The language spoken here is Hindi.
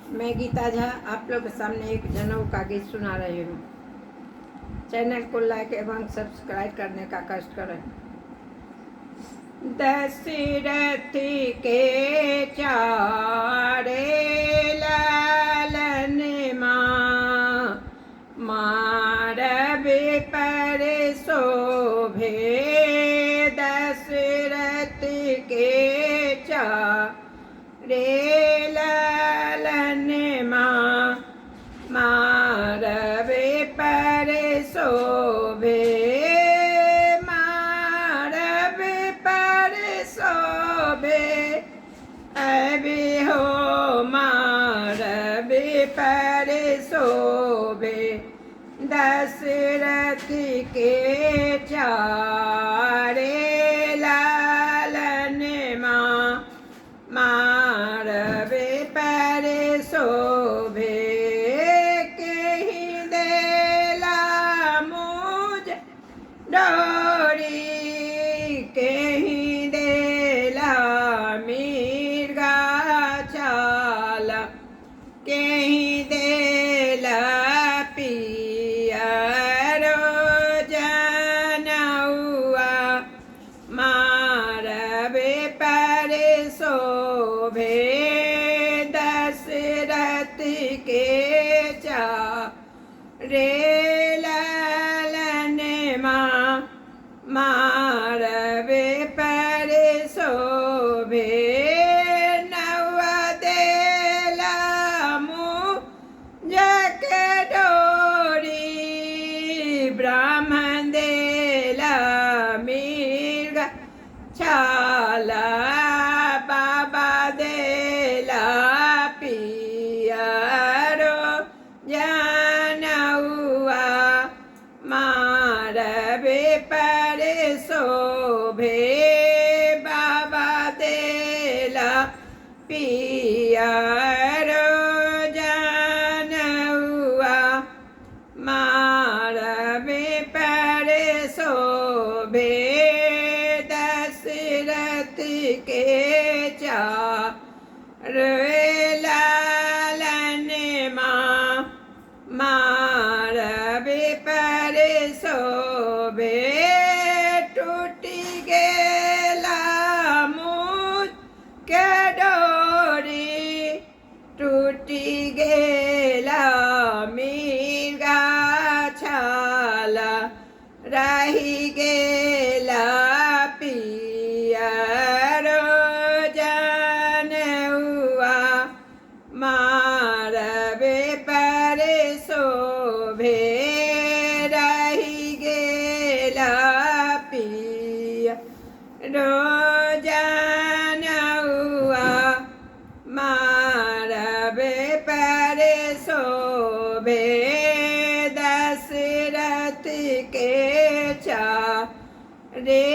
मैं गीता झा आप लोग के सामने एक जनेऊ का गीत सुना रही हूँ। चैनल को लाइक एवं सब्सक्राइब करने का कष्ट करें। दशरथ के चारे लालन मारब पर शोभे। दशरथ के चारे लालन मारब पर शोभे। मारब पर शोभे अभी हो मारब पर शोभे। दशरथ के चारे लालन मारब पर शोभे। कहीं देला मुझ डोरी कहीं देला मिर्गा चाल कहीं देला पियरो जनौआ मारब पर शोभे। दशरथ के चारे लालन मारब पर शोभे। नौआ देला मुझक डोरी ब्राह्मण देला मिर्ग छाला। बाबा देला पियरो जनौआ मारब पर शोभे। बाबा देला पियरो जनौआ मारब पर शोभे। दशरथ के चारे लालन मारब पर शोभे। टूटी गेला मुझ के डोरी टूटी गेला मिर्गा छाला। रही गेला पियरो जनौआ मारब पर शोभे। रही गेला पियरो जनौआ मारब पर शोभे। दशरथ के चारे